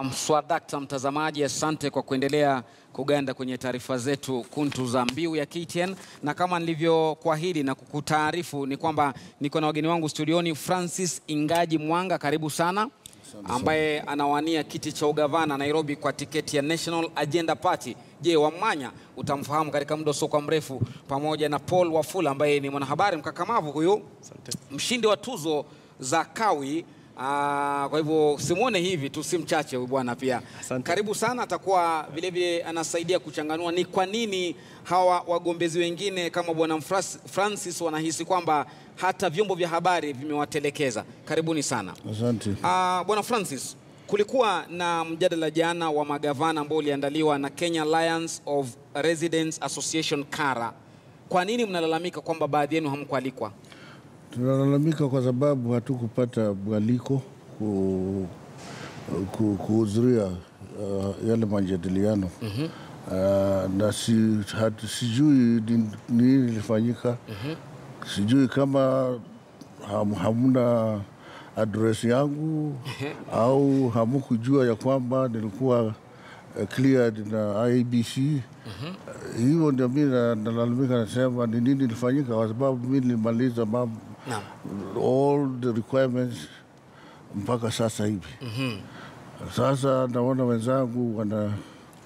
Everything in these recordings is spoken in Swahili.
Mswadakta mtazamaji, asante kwa kuendelea kuganda kwenye taarifa zetu kuntu za Mbiu ya KTN, na kama nilivyokuahidi na kukutaarifu ni kwamba niko na wageni wangu studioni. Francis Ingaji Mwanga, karibu sana, ambaye anawania kiti cha ugavana Nairobi kwa tiketi ya National Agenda Party. Je, Wamanya utamfahamu katika muda usio mrefu, pamoja na Paul Wafula ambaye ni mwanahabari mkakamavu huyu, mshindi wa tuzo za Kawi. Kwa hivyo simuone hivi tu, si mchache huyu bwana pia. Karibu sana, atakuwa vile vile anasaidia kuchanganua ni kwa nini hawa wagombezi wengine kama bwana Francis wanahisi kwamba hata vyombo vya habari vimewatelekeza. Karibuni sana. Asante. Bwana Francis, kulikuwa na mjadala jana wa magavana ambao uliandaliwa na Kenya Alliance of Residents Association Kara. Kwa nini mnalalamika kwamba baadhi yenu hamkualikwa? Tunalalamika kwa sababu hatukupata mwaliko kuhudhuria yale majadiliano. Na sijui nini ilifanyika. Sijui kama hamuna address yangu au hamukujua ya kwamba nilikuwa cleared na IBC. Hiyo ndio mimi nalalamika, nasema ni nini ilifanyika, kwa sababu mimi nilimaliza all the requirements mpaka sasa hivi. Sasa naona wenzangu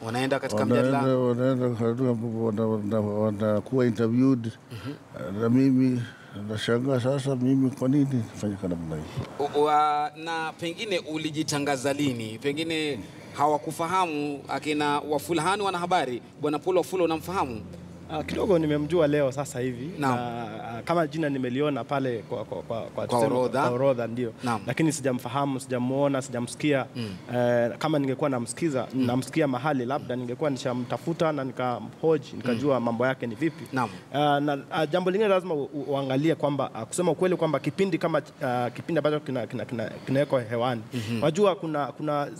wanaenda katika mjadala, wanakuwa interviewed, na mimi nashangaa sasa mimi kwa nini nifanyika namna hii. Na pengine ulijitangaza lini? Pengine hawakufahamu akina Wafulahani wanahabari. Bwana Paul Wafula unamfahamu? Kidogo nimemjua leo sasa hivi. Kama jina nimeliona pale kwa orodha ndio. Lakini sijamfahamu, sijamuona, sijamsikia. Kama ningekuwa namsikia mahali, labda ningekuwa nishamtafuta na nikamhoji, nikajua mambo yake ni vipi. Na jambo lingine lazima uangalie kwamba kusema ukweli kwamba kipindi kama kipindi ambacho kinawekwa hewani, wajua kuna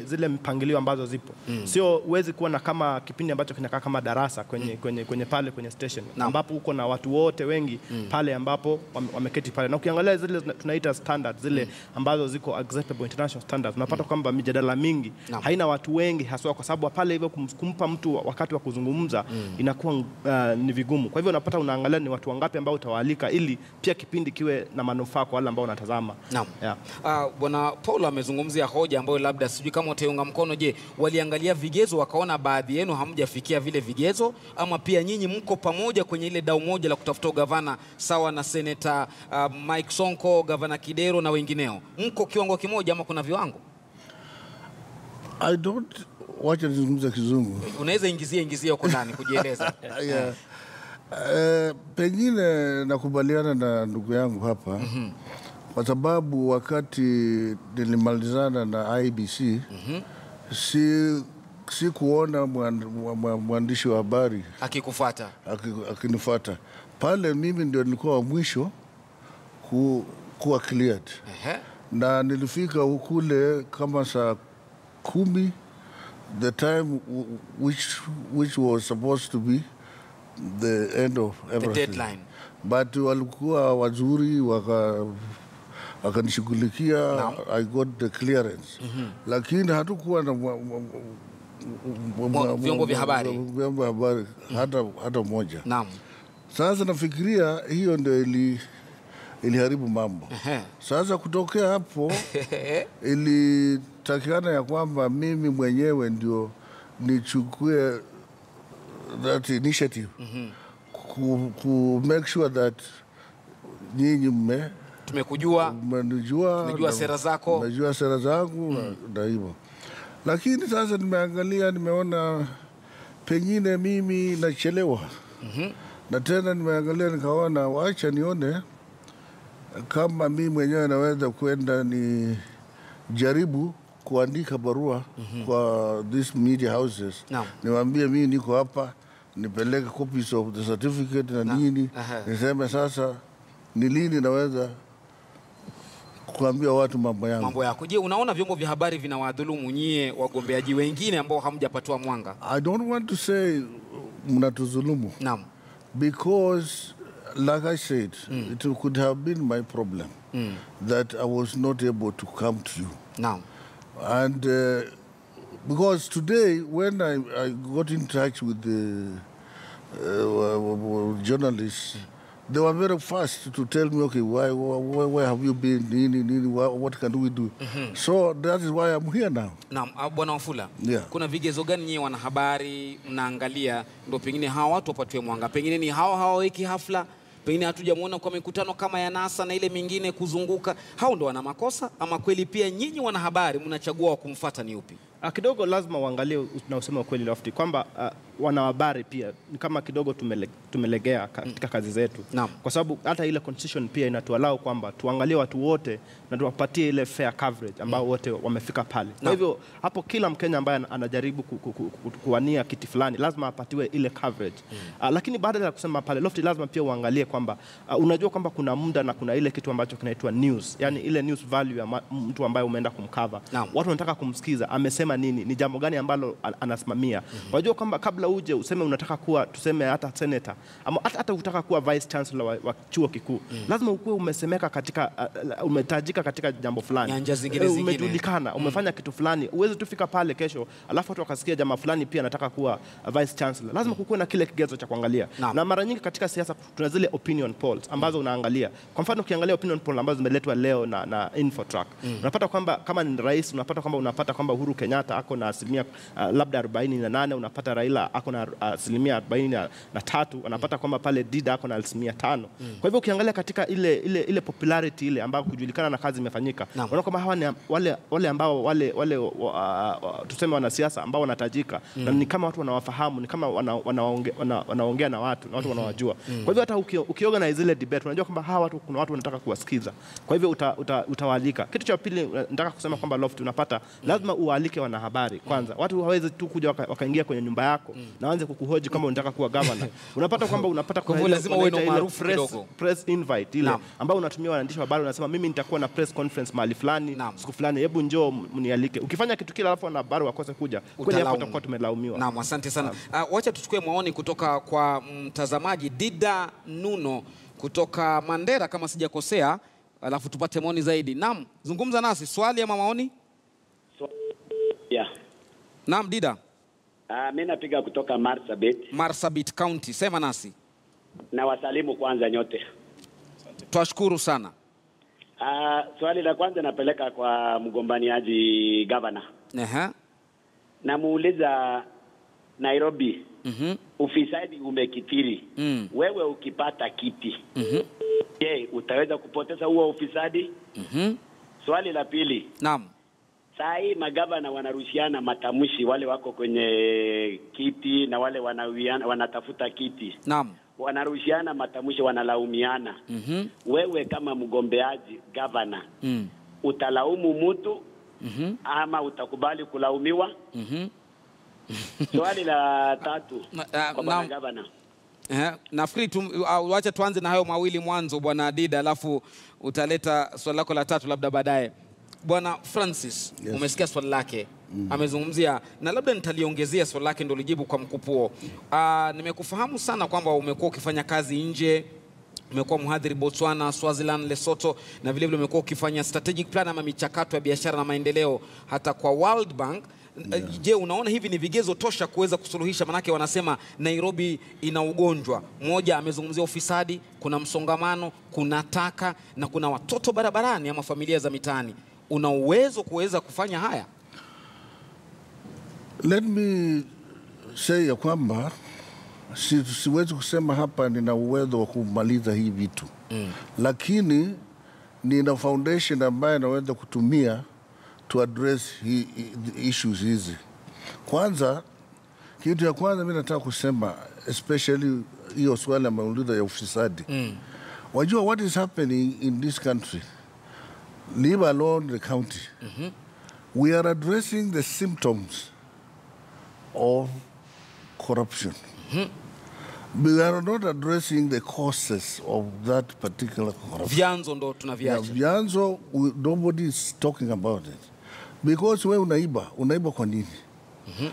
zile mpangilio ambazo zipo. Sio uwezi kuwa na kama kipindi ambacho kinakaa kama darasa kwenye station ambapo uko na watu wote wengi pale ambapo wameketi pale, na ukiangalia zile tunaita standards zile ambazo ziko acceptable international standards, unapata kwamba mijadala mingi haina watu wengi, haswa kwa sababu pale hivyo kumpa mtu wakati wa kuzungumza inakuwa ni vigumu. Kwa hivyo unapata unaangalia ni watu wangapi ambao utawaalika ili pia kipindi kiwe na manufaa kwa wale ambao wanatazama. Bwana Paul amezungumzia hoja ambayo labda sijui kama utaiunga mkono. Je, waliangalia vigezo wakaona baadhi yenu hamjafikia vile vigezo, ama pia nyinyi mko pamoja kwenye ile dau moja la kutafuta ugavana sawa na Senator Mike Sonko, Gavana Kidero na wengineo? Mko kiwango kimoja ama kuna viwango? I don't watch nizungumza kizungu. Unaweza ingizia huko ndani kujieleza. Pengine nakubaliana na ndugu yangu hapa. Kwa sababu wakati nilimalizana na IBC si kuona mwandishi wa habari akinifuata pale. Mimi ndio nilikuwa wa mwisho kuwa cleared. Na nilifika kule kama saa 10, the time which was supposed to be the end of everything, the deadline. But walikuwa wazuri, wakanishughulikia. I got the clearance. Lakini hatukuwa na vyombo vya habari hata moja. Sasa nafikiria hiyo ndio iliharibu mambo. Sasa kutokea hapo ilitakikana ya kwamba mimi mwenyewe ndio nichukue that initiative ku make sure that nyinyi tumejua sera zako, najua sera zangu na hivyo. Lakini sasa nimeangalia, nimeona pengine mimi nachelewa. Na tena nimeangalia nikaona wacha nione kama mimi mwenyewe naweza kwenda ni jaribu kuandika barua kwa these media houses. Niwaambie mimi niko hapa, nipeleke copies of the certificate na nini. Niseme sasa ni lini naweza kuambia watu mambo yako. Je, unaona vyombo vya habari vinawadhulumu nyie wagombeaji wengine ambao hamjapatiwa mwanga? I don't want to say mnatuzulumu. Because like I said, it could have been my problem that I was not able to come to you. And because today when I got in touch with the journalists, they were very fast to tell me, okay, where have you been? What can we do? So that is why I'm here now. Naam, Bwana Wafula. Yeah. Kuna vigezo gani nyinyi wanahabari mnaangalia ndio pengine hawa watu wapatiwe mwanga? Pengine ni hawa wiki hafla, pengine hatujamuona kwa mikutano kama ya NASA na ile mingine kuzunguka. Hao ndio wana makosa ama kweli pia nyinyi wanahabari mnachagua wa kumfuata ni upi? Kidogo lazima uangalie na useme kweli Lofty kwamba wanahabari pia kama kidogo tumelegea katika kazi zetu. Kwa sababu hata ile constitution pia inatuallow kwamba tuangalie watu wote na tuwapatie ile fair coverage ambao wote wamefika pale. Kwa hivyo hapo kila Mkenya ambaye anajaribu kuwania kiti fulani lazima apatiwe ile coverage. Lakini baada ya kusema pale Lofty lazima pia uangalie kwamba unajua kwamba kuna muda na kuna ile kitu ambacho kinaitwa news. Yani ile news value ya mtu ambaye umeenda kumcover. Watu wanataka kumsikiza amesema nini, ni jambo gani ambalo anasimamia. Unajua kwamba kabla uje useme unataka kuwa tuseme hata senator ama hata unataka kuwa vice chancellor wa chuo kikuu, lazima ukuwe umesemeka katika umetajika katika jambo fulani. Nyanja zingine umejulikana, umefanya kitu fulani. Uweze tufika pale kesho alafu watu wakasikia jamaa fulani pia anataka kuwa vice chancellor. Lazima kukuwe na kile kigezo cha kuangalia. Na mara nyingi katika siasa tuna zile opinion polls ambazo unaangalia. Kwa mfano ukiangalia opinion poll ambazo zimeletwa leo na Infotrack, unapata kwamba kama ni rais unapata kwamba Uhuru Kenyatta ako na asilimia labda 48, unapata Raila ako na asilimia 43, unapata kwamba pale Dida ako na asilimia 5. Kwa hivyo ukiangalia katika ile popularity ile ambayo kujulikana na kazi imefanyika, unaona kwamba hawa ni wale ambao tuseme wanasiasa ambao wanatajika na ni kama watu wanawafahamu, ni kama wanaongea na watu na watu wanawajua. Kwa hivyo hata ukiorganize ile debate unajua kwamba hawa watu kuna watu wanataka kuwasikiza. Kwa hivyo utawaalika. Kitu cha pili nataka kusema kwamba Lofty unapata lazima uwaalike wanahabari kwanza. Watu hawezi tu kuja wakaingia kwenye nyumba yako na waanze kukuhoji kama unataka kuwa governor. Unapata kwamba kwa lazima uwe na maarufu kidogo. Press invite ile ambao unatumia waandishi wa habari, unasema mimi nitakuwa na press conference mahali fulani siku fulani, hebu njoo mnialike. Ukifanya kitu kile alafu wanahabari wakose kuja, kweli hapo tutakuwa tumelaumiwa. Naam, asante sana. Wacha tuchukue maoni kutoka kwa mtazamaji Dida Nuno kutoka Mandera kama sijakosea, alafu tupate maoni zaidi. Naam, zungumza nasi, swali ama maoni? Yeah. Naam Dida. Mimi napiga kutoka Marsabit County. Sema nasi. Na wasalimu kwanza nyote. Twashukuru sana. Swali la kwanza napeleka kwa mgombaniaji governor. namuuliza Nairobi, ufisadi umekithiri, wewe ukipata kiti, je, utaweza kupoteza huo ufisadi? Swali la pili. Naam. Saa hii magavana wanarushiana matamshi, wale wako kwenye kiti na wale wanatafuta kiti. Naam. Wanarushiana matamshi, wanalaumiana. Wewe kama mgombeaji gavana, utalaumu mtu ama utakubali kulaumiwa? Swali la tatu kwa bwana gavana. Nafikiri wacha tuanze na hayo mawili mwanzo bwana Dida, alafu utaleta swali lako la tatu labda baadaye. Bwana Francis, umesikia swali lake, amezungumzia, na labda nitaliongezea swali lake ndio lijibu kwa mkupuo. Nimekufahamu sana kwamba umekuwa ukifanya kazi nje, umekuwa mhadhiri Botswana, Swaziland, Lesotho, na vile vile umekuwa ukifanya strategic plan ama michakato ya biashara na maendeleo hata kwa World Bank. Je, unaona hivi ni vigezo tosha kuweza kusuluhisha? Manake wanasema Nairobi ina ugonjwa mmoja, amezungumzia ufisadi, kuna msongamano, kuna taka na kuna watoto barabarani ama familia za mitaani. Una uwezo kuweza kufanya haya? Let me say ya kwamba siwezi kusema hapa nina uwezo wa kumaliza hii vitu. Lakini nina foundation ambayo naweza kutumia to address issues hizi. Kwanza, kitu ya kwanza mimi nataka kusema, especially hiyo swala ameuliza ya ufisadi. Wajua what is happening in this country, leave alone the county. We are addressing the symptoms of corruption. We are not addressing the causes of that particular corruption. Vyanzo ndo tunaviacha. Vyanzo, nobody is talking about it. Because wewe unaiba kwa nini?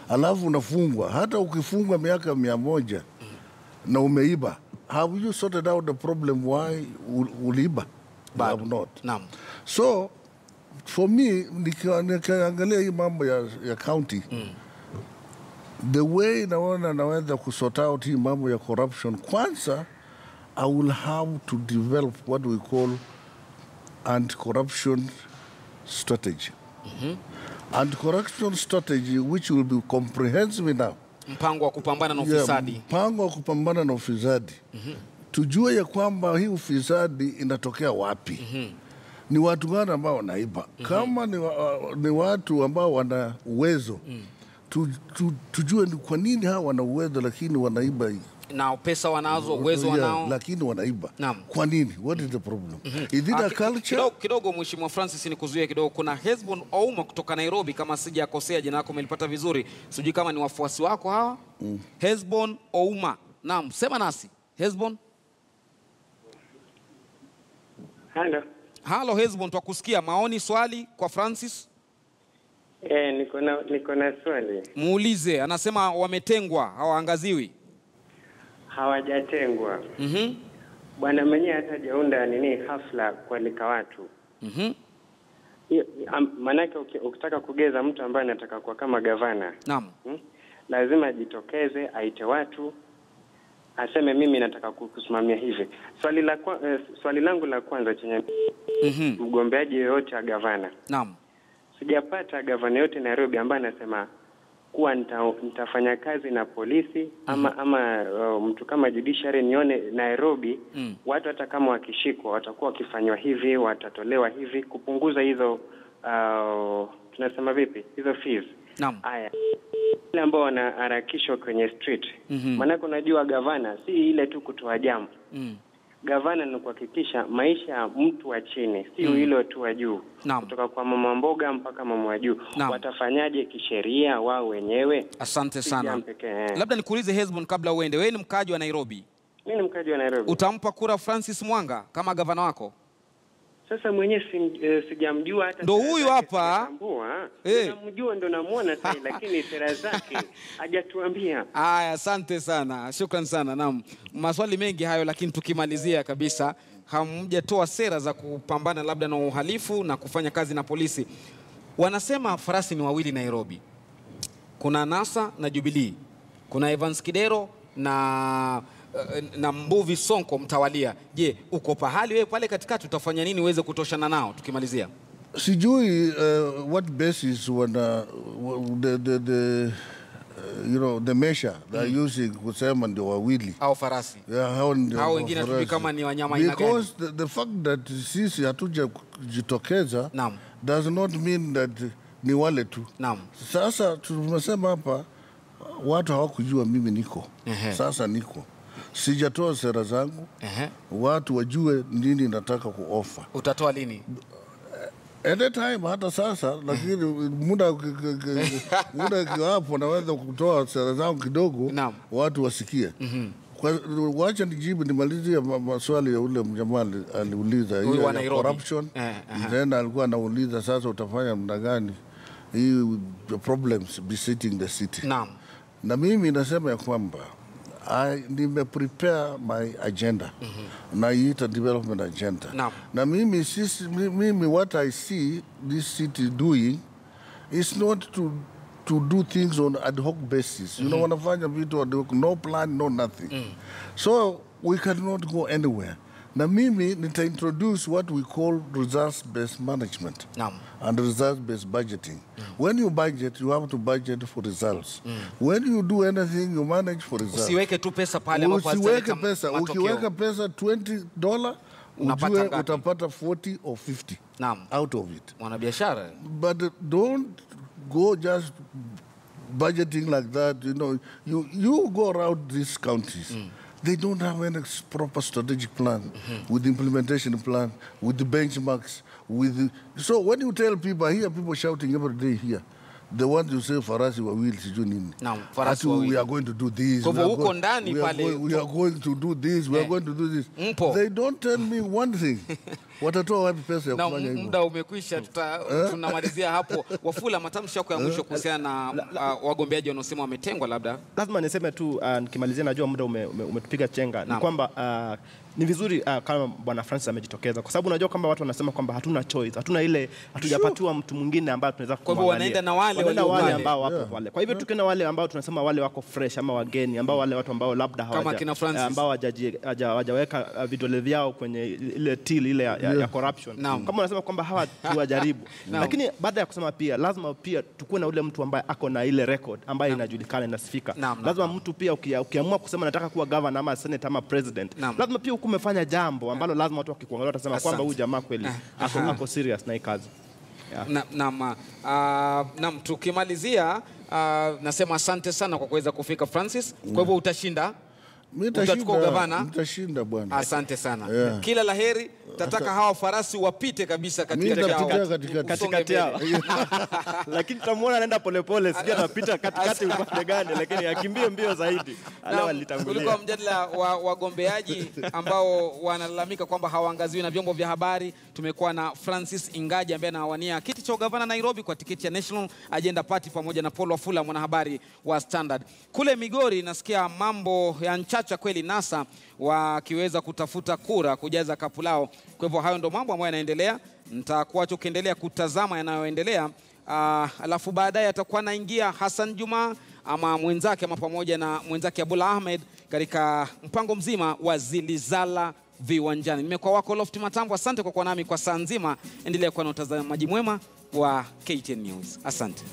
Alafu unafungwa. Hata ukifungwa miaka 100 na umeiba, have you sorted out the problem why uliiba? Have not. Naam. So for me, nikiangalia hii mambo ya county, the way naona naweza kusort out hii mambo ya corruption, kwanza, I will have to develop what we call anti-corruption strategy. Anti-corruption strategy, which will be comprehensive enough. Mpango wa kupambana na ufisadi. Mpango wa kupambana na ufisadi. Tujue ya kwamba hii ufisadi inatokea wapi. Ni watu gani ambao wanaiba. Kama ni watu ambao wana uwezo, tujue ni kwa nini hawa wana uwezo lakini wanaiba hii. Na pesa wanazo, uwezo wanao, lakini wanaiba. Kwa nini? What is the problem? Is it a culture? Kidogo Mheshimiwa Francis, nikuzuie kidogo. Kuna Hesbon Ouma kutoka Nairobi, kama sijakosea jina lako umelipata vizuri. Sijui kama ni wafuasi wako hawa. Hesbon Ouma. Naam, sema nasi. Hesbon. Halo Hesbon, twakusikia. Maoni, swali kwa Francis? Niko na swali. Muulize. Anasema wametengwa, hawaangaziwi. Hawajatengwa. Bwana mwenyewe hata hajaunda hafla kualika watu. Manake ukitaka kugeza mtu ambaye anataka kuwa kama gavana, lazima ajitokeze, aite watu, aseme mimi nataka kusimamia hivi. Swali langu la kwanza chenye mgombeaji yoyote wa gavana. Sijapata gavana yote Nairobi ambaye anasema kuwa nitafanya kazi na polisi ama mtu kama judiciary nione Nairobi watu hata kama wakishikwa watakuwa wakifanywa hivi, watatolewa hivi, kupunguza hizo tunasema vipi hizo fees. Haya, wale ambao wanaharakishwa kwenye street, maana unajua gavana si ile tu kutoa jamu. Gavana ni kuhakikisha maisha ya mtu wa chini, si hilo tu wa juu. Kutoka kwa mama mboga mpaka mama wa juu. Watafanyaje kisheria wao wenyewe? Asante sana. Labda nikuulize Hesbon kabla uende. Wewe ni mkaji wa Nairobi? Mimi ni mkaji wa Nairobi. Utampa kura Francis Mwanga kama gavana wako? Sasa mwenyewe sijamjua hata. Ndo huyu hapa. Namjua, ndo namuona sasa, lakini sera zake hajatuambia. Asante sana. Shukrani sana. Naam. Maswali mengi hayo, lakini tukimalizia kabisa, hamjatoa sera za kupambana labda na uhalifu na kufanya kazi na polisi. Wanasema farasi ni wawili Nairobi. Kuna NASA na Jubilee. Kuna Evans Kidero na Mbuvi Sonko mtawalia. Je, uko pahali wewe pale katikati, utafanya nini uweze kutoshana nao tukimalizia? Sijui what basis the measure they're using kusema ndio wawili au farasi. Hao wengine hatujui kama ni wanyama aina gani. Because the fact that sisi hatuja kujitokeza does not mean that ni wale tu. Sasa tumesema hapa watu hawakujua mimi niko. Sasa niko. Sijatoa sera zangu. Watu wajue nini nataka kuofa. Utatoa lini? Anytime, hata sasa, lakini muda hapo naweza kutoa sera zangu kidogo, watu wasikie. Wacha nijibu nimalizie maswali ya ule jamaa aliuliza hiyo ya corruption. Then alikuwa anauliza sasa utafanya muda gani hii problems besetting the city. Na mimi nasema ya kwamba prepare my agenda. Naiita development agenda. Na mimi what I see this city doing is not to do things on ad hoc basis. You know, wanafanya vitu no plan, no nothing. So we cannot go anywhere. Na mimi nita-introduce what we call results-based management and results-based budgeting. When you budget, you have to budget for results. When you do anything, you manage for results. Usiweke tu pesa pale ambapo usiweke pesa. Ukiweka pesa $20, ujue utapata 40 or 50 out of it. Mwanabiashara. But don't go just budgeting like that. You know, you go around these counties. They don't have any proper strategic plan, with the implementation plan, with the benchmarks, so when you tell people, I hear people shouting every day here, the ones you say farasi wawili sijui nini. We are going to do this. We are going to do this. We are going to do this. They don't tell me one thing. Watatoa wapi pesa ya kufanya hivyo? Muda umekwisha, tunamalizia hapo. Wafula, matamshi yako ya mwisho kuhusiana na wagombeaji wanaosema wametengwa labda. Lazima niseme tu nikimalizia, najua muda umetupiga chenga. Ni kwamba ni vizuri kama Bwana Francis amejitokeza, kwa sababu unajua kwamba watu wanasema kwamba hatuna choice, hatuna ile, hatujapatiwa mtu mwingine ambaye tunaweza kumwangalia. Kwa hivyo wanaenda na wale ambao wapo pale. Kwa hivyo tukiona wale ambao tunasema wale wako fresh ama wageni, ambao wale watu ambao labda ambao hawajaweka vidole vyao kwenye ile till ile ya corruption. Kama unasema kwamba hawa tuwajaribu. Lakini baada ya kusema pia lazima pia tukue na ule mtu ambaye ako na ile record ambayo inajulikana, inasifika. Lazima mtu pia ukiamua kusema nataka kuwa governor ama senator ama president, lazima pia umefanya jambo ambalo lazima watu wakikuangalia watasema kwamba huyu jamaa kweli ako serious na hii kazi. Naam, tukimalizia nasema asante sana kwa kuweza kufika Francis. Kwa hivyo utashinda. Utachukua gavana. Nitashinda bwana. Asante sana. Kila laheri. Tataka hawa farasi wapite kabisa katikati yao. Lakini tutamuona anaenda polepole, sijui anapita katikati upande gani, lakini akimbie mbio zaidi. Kulikuwa mjadala wa wagombeaji ambao wanalalamika kwamba hawaangaziwi na vyombo vya habari. Tumekuwa na Francis Ingaji ambaye anawania kiti cha gavana Nairobi kwa tiketi ya National Agenda Party, pamoja na Paul Wafula, mwanahabari wa Standard. Kule Migori nasikia mambo ya nchacha kweli, NASA wakiweza kutafuta kura kujaza kapu lao. Kwa hivyo hayo ndo mambo ambayo yanaendelea. Nitakuacha ukiendelea kutazama yanayoendelea. Alafu baadaye atakuwa anaingia Hassan Juma ama mwenzake ama pamoja na mwenzake Abdullah Ahmed katika mpango mzima wa Zilizala Viwanjani. Nimekuwa wako Lofty Matambo. Asante kwa kuwa nami kwa saa nzima. Endelea kuwa na utazamaji mwema wa KTN News. Asante.